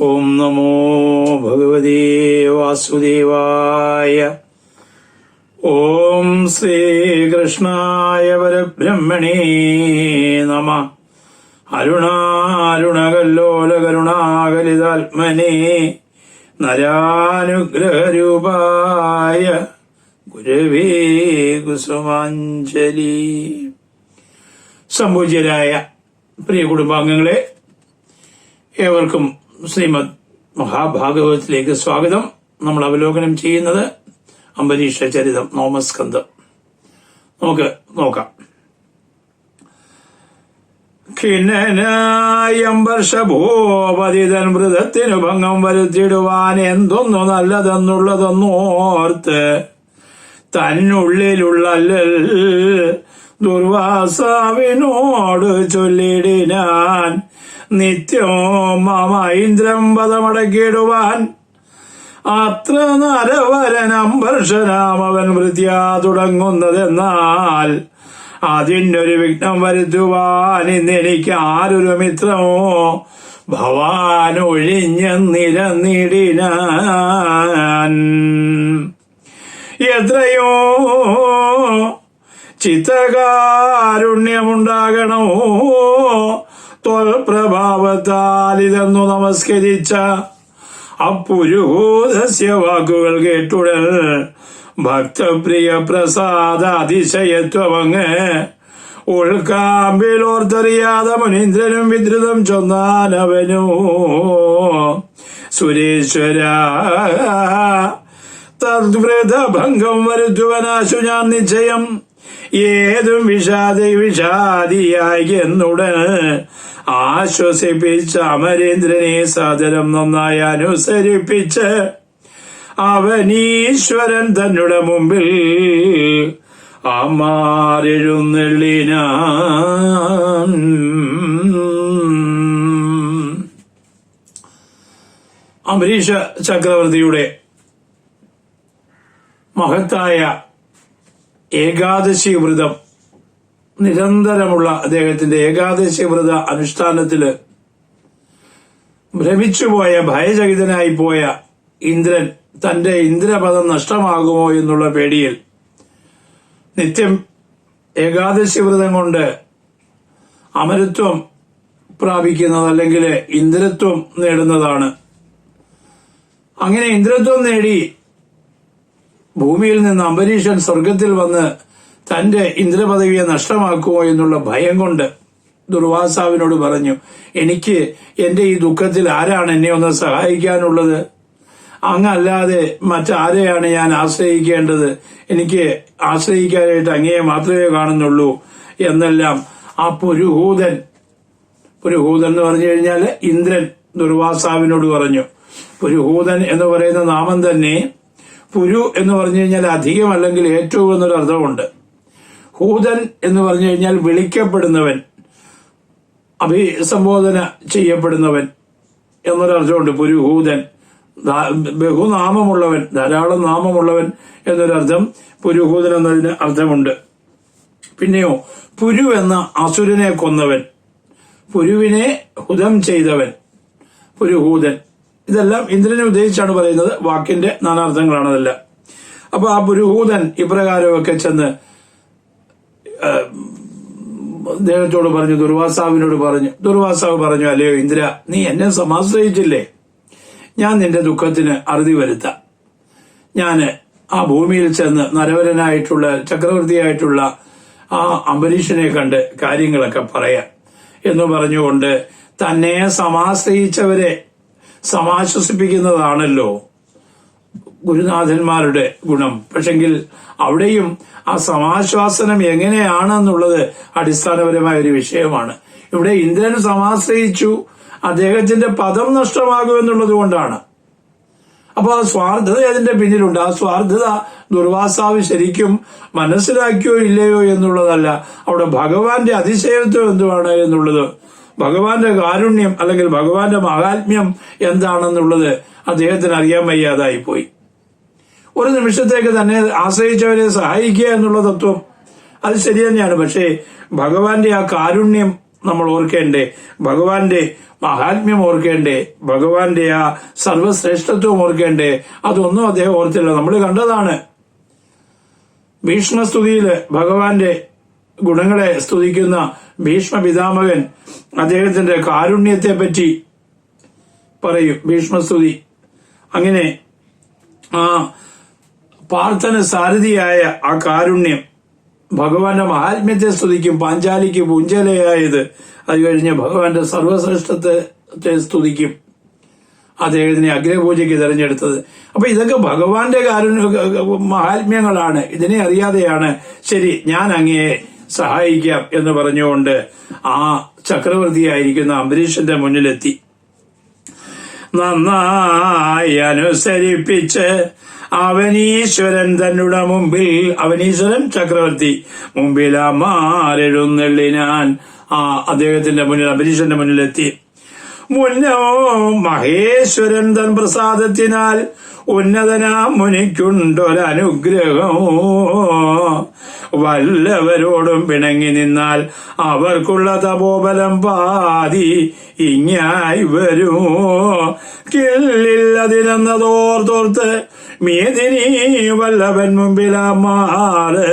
ഓം നമോ ഭഗവതേ വാസുദേവായ. ഓം ശ്രീകൃഷ്ണായ പരബ്രഹ്മണേ നമ. അരുണാരുണകല്ലോല കരുണാകലിതാത്മനേ നരാനുഗ്രഹരൂപായ ഗുരവേ കുസുമാഞ്ജലി. സംപൂജ്യരായ പ്രിയ കുടുംബാംഗങ്ങളെ, ഏവർക്കും ശ്രീമദ് മഹാഭാഗവതത്തിലേക്ക് സ്വാഗതം. നമ്മൾ അവലോകനം ചെയ്യുന്നത് അംബരീഷ ചരിതം നോമസ്കന്ധം. നമുക്ക് നോക്കാം. ഖിന്നനായംബർഷഭൂപതിതൻ മൃതത്തിനു ഭംഗം വരുത്തിടുവാൻ എന്തൊന്നു നല്ലതെന്നുള്ളതെന്നോർത്ത് തന്നുള്ളിലുള്ളല്ലൽ ദുർവാസാവിനോട് ചൊല്ലിടിനാൻ. നിത്യവും മമ ഇന്ദ്രം പദമടക്കിടുവാൻ അത്ര നരവരനംബർഷനാമവൻ വൃത്യാ തുടങ്ങുന്നതെന്നാൽ അതിനൊരു വിഘ്നം വരുത്തുവാൻ ഇന്നെനിക്ക് ആരൊരു മിത്രമോ ഭവാൻ ഒഴിഞ്ഞെന്നിരന്നിടിനാൻ. എത്രയോ ചിത്തകാരുണ്യമുണ്ടാകണമോ ത്വൽപ്രഭാവത്താൽ ഇതെന്നു നമസ്കരിച്ച അപ്പുരുഹൂതസ്യ വാക്കുകൾ കേട്ടുടൽ ഭക്തപ്രിയ പ്രസാദ അതിശയത്വമങ്ങ് ഉൾക്കാമ്പിലോർത്തറിയാതെ മുനീന്ദ്രനും വിദ്രുതം ചൊന്നാനവനോ. സുരേശ്വര തദ്വൃതഭംഗം വരുത്തുവനാശു ഞാൻ നിശ്ചയം. ഏതും വിഷാദിയായി എന്നുടൻ ആശ്വസിപ്പിച്ച അമരേന്ദ്രനെ സാദരം നന്നായി അനുസരിപ്പിച്ച് അവനീശ്വരൻ തന്നുടെ മുമ്പിൽ അമാരെഴുന്നള്ളിനാൻ. അംബരീഷ ചക്രവർത്തിയുടെ മഹത്തായ ഏകാദശി വ്രതം, നിരന്തരമുള്ള അദ്ദേഹത്തിന്റെ ഏകാദശി വ്രത അനുഷ്ഠാനത്തില് ഭ്രമിച്ചുപോയ, ഭയചകിതനായി പോയ ഇന്ദ്രൻ തന്റെ ഇന്ദ്രപദം നഷ്ടമാകുമോ എന്നുള്ള പേടിയിൽ നിത്യം ഏകാദശി വ്രതം കൊണ്ട് അമരത്വം പ്രാപിക്കുന്നത്, അല്ലെങ്കിൽ ഇന്ദ്രത്വം നേടുന്നതാണ്. അങ്ങനെ ഇന്ദ്രത്വം നേടി ഭൂമിയിൽ നിന്ന് അംബരീഷൻ സ്വർഗത്തിൽ വന്ന് തന്റെ ഇന്ദ്രപദവിയെ നഷ്ടമാക്കുമോ എന്നുള്ള ഭയം കൊണ്ട് ദുർവാസാവിനോട് പറഞ്ഞു, എനിക്ക് എന്റെ ഈ ദുഃഖത്തിൽ ആരാണ് എന്നെ ഒന്ന് സഹായിക്കാനുള്ളത്? അങ്ങല്ലാതെ മറ്റാരെയാണ് ഞാൻ ആശ്രയിക്കേണ്ടത്? എനിക്ക് ആശ്രയിക്കാനായിട്ട് അങ്ങയെ മാത്രമേ കാണുന്നുള്ളൂ എന്നെല്ലാം ആ പുരുഹൂതൻ എന്ന് പറഞ്ഞു കഴിഞ്ഞാൽ ഇന്ദ്രൻ ദുർവാസാവിനോട് പറഞ്ഞു. പുരുഹൂതൻ എന്ന് പറയുന്ന നാമം തന്നെ പുരു എന്ന് പറഞ്ഞു കഴിഞ്ഞാൽ അധികം അല്ലെങ്കിൽ ഏറ്റവും എന്നൊരു അർത്ഥമുണ്ട്. ഹൂതൻ എന്ന് പറഞ്ഞു കഴിഞ്ഞാൽ വിളിക്കപ്പെടുന്നവൻ, അഭിസംബോധന ചെയ്യപ്പെടുന്നവൻ എന്നൊരർത്ഥമുണ്ട്. പുരുഹൂതൻ ബഹുനാമമുള്ളവൻ, ധാരാളം നാമമുള്ളവൻ എന്നൊരർത്ഥം പുരുഹൂതൻ എന്നതിന് അർത്ഥമുണ്ട്. പിന്നെയോ പുരു എന്ന അസുരനെ കൊന്നവൻ, പുരുവിനെ ഹുതം ചെയ്തവൻ, പുരുഹൂതൻ. ഇതെല്ലാം ഇന്ദ്രനെ ഉദ്ദേശിച്ചാണ് പറയുന്നത്. വാക്കിന്റെ നാനാർത്ഥങ്ങളാണ് അതെല്ലാം. അപ്പൊ ആ പുരുഹൂതൻ ഇപ്രകാരമൊക്കെ ചെന്ന് അദ്ദേഹത്തോട് പറഞ്ഞു, ദുർവാസാവിനോട് പറഞ്ഞു. ദുർവാസാവ് പറഞ്ഞു, അല്ലയോ ഇന്ദ്ര, നീ എന്നെ സമാശ്രയിച്ചില്ലേ? ഞാൻ നിന്റെ ദുഃഖത്തിന് അറുതി വരുത്താം. ഞാന് ആ ഭൂമിയിൽ ചെന്ന് നരവരനായിട്ടുള്ള ചക്രവർത്തിയായിട്ടുള്ള ആ അംബരീഷനെ കണ്ട് കാര്യങ്ങളൊക്കെ പറയാം എന്ന് പറഞ്ഞുകൊണ്ട് തന്നെ സമാശ്രയിച്ചവരെ സമാശ്വസിപ്പിക്കുന്നതാണല്ലോ ഗുരുനാഥന്മാരുടെ ഗുണം. പക്ഷെങ്കിൽ അവിടെയും ആ സമാശ്വാസനം എങ്ങനെയാണെന്നുള്ളത് അടിസ്ഥാനപരമായ ഒരു വിഷയമാണ്. ഇവിടെ ഇന്ദ്രൻ സമാശ്രയിച്ചു, അദ്ദേഹത്തിന്റെ പദം നഷ്ടമാകുമെന്നുള്ളത് കൊണ്ടാണ്. അപ്പൊ ആ സ്വാർത്ഥത അതിന്റെ പിന്നിലുണ്ട്. ആ സ്വാർത്ഥത ദുർവാസാവ് ശരിക്കും മനസ്സിലാക്കിയോ ഇല്ലയോ എന്നുള്ളതല്ല, അവിടെ ഭഗവാന്റെ അതിശയത്വം എന്തുവാണ് എന്നുള്ളത്, ഭഗവാന്റെ കാരുണ്യം അല്ലെങ്കിൽ ഭഗവാന്റെ മഹാത്മ്യം എന്താണെന്നുള്ളത് അദ്ദേഹത്തിന് അറിയാൻ വയ്യാതായി പോയി. ഒരു നിമിഷത്തേക്ക് തന്നെ ആശ്രയിച്ചവരെ സഹായിക്കുക എന്നുള്ള തത്വം അത് ശരി തന്നെയാണ്. പക്ഷേ ഭഗവാന്റെ ആ കാരുണ്യം നമ്മൾ ഓർക്കേണ്ടേ? ഭഗവാന്റെ മഹാത്മ്യം ഓർക്കേണ്ടേ? ഭഗവാന്റെ ആ സർവശ്രേഷ്ഠത്വം ഓർക്കേണ്ടേ? അതൊന്നും അദ്ദേഹം ഓർത്തില്ല. നമ്മൾ കണ്ടതാണ് ഭീഷ്മസ്തുതിയില് ഭഗവാന്റെ ഗുണങ്ങളെ സ്തുതിക്കുന്ന ഭീഷ്മ പിതാമകൻ അദ്ദേഹത്തിന്റെ കാരുണ്യത്തെ പറ്റി പറയും. ഭീഷ്മസ്തുതി അങ്ങനെ ആ പാർത്ഥന സാരഥിയായ ആ കാരുണ്യം, ഭഗവാന്റെ മഹാത്മ്യത്തെ സ്തുതിക്കും. പാഞ്ചാലിക്ക് പൂഞ്ചലയായത്, അത് കഴിഞ്ഞ് ഭഗവാന്റെ സർവശ്രേഷ്ഠത്തെ സ്തുതിക്കും. അദ്ദേഹത്തിനെ അഗ്രപൂജയ്ക്ക് തെരഞ്ഞെടുത്തത്. അപ്പൊ ഇതൊക്കെ ഭഗവാന്റെ മഹാത്മ്യങ്ങളാണ്. ഇതിനെ അറിയാതെയാണ് ശരി ഞാൻ അങ്ങയെ സഹായിക്കാം എന്ന് പറഞ്ഞുകൊണ്ട് ആ ചക്രവർത്തിയായിരിക്കുന്ന അംബരീഷന്റെ മുന്നിലെത്തി. നന്നായി അനുസരിപ്പിച്ച് അവനീശ്വരൻ തന്നുടെ മുമ്പിൽ, അവനീശ്വരൻ ചക്രവർത്തി മുമ്പിൽ അമാരെഴുന്നള്ളിനാൻ അദ്ദേഹത്തിന്റെ മുന്നിൽ, അംബരീഷന്റെ മുന്നിലെത്തി. മുന്നോ മഹേശ്വരൻ തൻ പ്രസാദത്തിനാൽ ഉന്നതനാം മുനിക്കുണ്ടൊരനുഗ്രഹമോ, വല്ലവരോടും പിണങ്ങി നിന്നാൽ അവർക്കുള്ള തപോബലം പാതി ഇങ്ങായി വരുമോ, കില്ലില്ലതിനെന്നതോർത്തോർത്ത് മേദിനി വല്ലവൻ മുമ്പിലമാറ്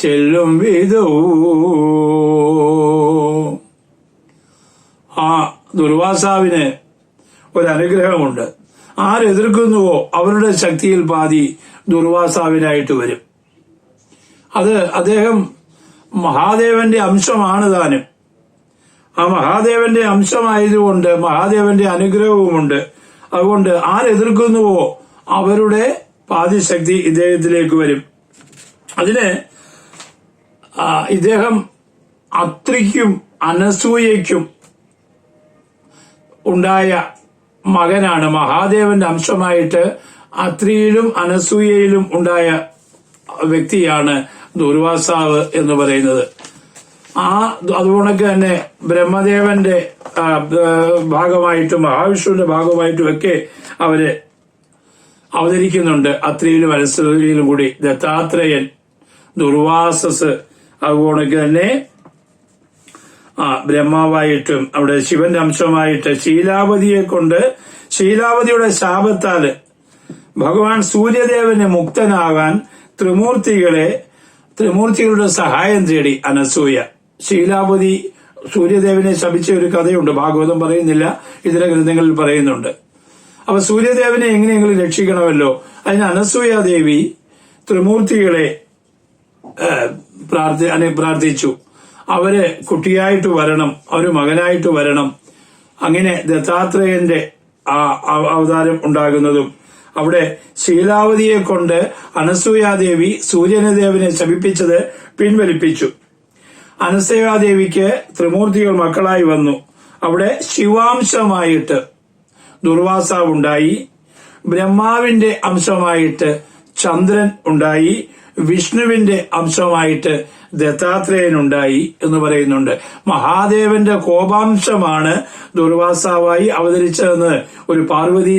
ചെല്ലും വിധൂ. ആ ദുർവാസാവിന് ഒരനുഗ്രഹമുണ്ട്. ആരെതിർക്കുന്നുവോ അവരുടെ ശക്തിയിൽ പാതി ദുർവാസാവിനായിട്ട് വരും. അത് അദ്ദേഹം മഹാദേവന്റെ അംശമാണ് താനും. ആ മഹാദേവന്റെ അംശമായതുകൊണ്ട് മഹാദേവന്റെ അനുഗ്രഹവുമുണ്ട്. അതുകൊണ്ട് ആരെതിർക്കുന്നുവോ അവരുടെ പാതിശക്തി ഇദ്ദേഹത്തിലേക്ക് വരും. അതിന് ഇദ്ദേഹം അത്രിക്കും അനസൂയയ്ക്കും ഉണ്ടായ മകനാണ്. മഹാദേവന്റെ അംശമായിട്ട് അത്രിയിലും അനസൂയയിലും ഉണ്ടായ വ്യക്തിയാണ് ദുർവാസാവ് എന്ന് പറയുന്നത്. അതുകൊണ്ടൊക്കെ തന്നെ ബ്രഹ്മദേവന്റെ ഭാഗമായിട്ടും മഹാവിഷ്ണുവിന്റെ ഭാഗമായിട്ടും ഒക്കെ അവര് അവതരിക്കുന്നുണ്ട്. അത്രിയിലും അനസൂയയിലും കൂടി ദത്താത്രേയൻ, ദുർവാസസ്, അതുകൊണ്ടൊക്കെ തന്നെ ബ്രഹ്മാവായിട്ടും അവിടെ ശിവന്റെ അംശമായിട്ട് ശീലാവതിയെ കൊണ്ട്, ശീലാവതിയുടെ ശാപത്താല് ഭഗവാൻ സൂര്യദേവന് മുക്തനാകാൻ ത്രിമൂർത്തികളുടെ സഹായം തേടി അനസൂയ. ശീലാവതി സൂര്യദേവനെ ശപിച്ച ഒരു കഥയുണ്ട്. ഭാഗവതം പറയുന്നില്ല, ഇതര ഗ്രന്ഥങ്ങളിൽ പറയുന്നുണ്ട്. അപ്പൊ സൂര്യദേവനെ എങ്ങനെയെങ്കിലും രക്ഷിക്കണമല്ലോ. അതിന് അനസൂയാദേവി ത്രിമൂർത്തികളെ പ്രാർത്ഥിച്ചു. അവര് കുട്ടിയായിട്ട് വരണം, അവര് മകനായിട്ട് വരണം. അങ്ങനെ ദത്താത്രേയന്റെ അവതാരം ഉണ്ടാകുന്നതും അവിടെ ശീലാവതിയെ കൊണ്ട് അനസൂയാദേവി സൂര്യനദേവനെ ശപിപ്പിച്ചത് പിൻവലിപ്പിച്ചു. അനസൂയാദേവിക്ക് ത്രിമൂർത്തികൾ മക്കളായി വന്നു. അവിടെ ശിവാംശമായിട്ട് ദുർവാസാവ് ഉണ്ടായി, ബ്രഹ്മാവിന്റെ അംശമായിട്ട് ചന്ദ്രൻ ഉണ്ടായി, വിഷ്ണുവിന്റെ അംശമായിട്ട് ദത്താത്രേയനുണ്ടായി എന്ന് പറയുന്നുണ്ട്. മഹാദേവന്റെ കോപാംശമാണ് ദുർവാസാവായി അവതരിച്ചതെന്ന് ഒരു പാർവതി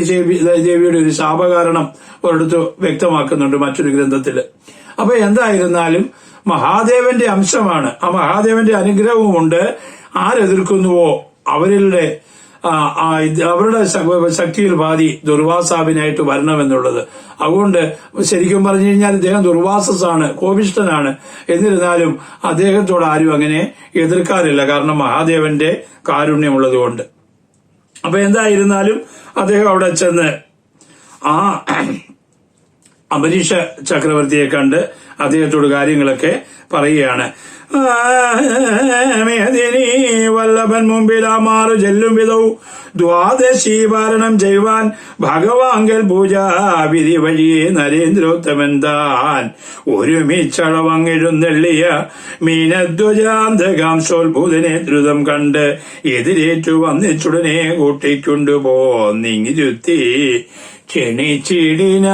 ദേവിയുടെ ഒരു ശാപകാരണം ഒരിടത്ത് വ്യക്തമാക്കുന്നുണ്ട് മറ്റൊരു ഗ്രന്ഥത്തില്. അപ്പൊ എന്തായിരുന്നാലും മഹാദേവന്റെ അംശമാണ്. ആ മഹാദേവന്റെ അനുഗ്രഹവുമുണ്ട്. ആരെതിർക്കുന്നുവോ അവരുടെ ശക്തിയിൽ പാതി ദുർവാസാവിനായിട്ട് വരണമെന്നുള്ളത്. അതുകൊണ്ട് ശരിക്കും പറഞ്ഞു കഴിഞ്ഞാൽ ഇദ്ദേഹം ദുർവാസസാണ്, കോപിഷ്ഠനാണ്. എന്നിരുന്നാലും അദ്ദേഹത്തോട് ആരും അങ്ങനെ എതിർക്കാറില്ല, കാരണം മഹാദേവന്റെ കാരുണ്യമുള്ളതുകൊണ്ട്. അപ്പൊ എന്തായിരുന്നാലും അദ്ദേഹം അവിടെ ചെന്ന് ആ അംബരീഷ ചക്രവർത്തിയെ കണ്ട് അദ്ദേഹത്തോട് കാര്യങ്ങളൊക്കെ പറയുകയാണ്. മേദിനി വല്ലഭൻ മുമ്പിലാമാറു ചെല്ലും വിധവും ദ്വാദശി പാരണം ചെയ്യുവാൻ ഭഗവാങ്കൽ പൂജാവിധി വഴിയെ നരേന്ദ്രോത്തമൻ താൻ ഒരുമിച്ചളവങ്ങിഴുന്നെള്ളിയ മീനധ്വജാന്തകാംശോത്ഭൂതനെ ദ്രുതം കണ്ട് എതിരേറ്റു വന്നിച്ചുടനെ കൂട്ടിക്കൊണ്ടുപോന്നിങ്ങിരുത്തി ക്ഷണിച്ചിടിന.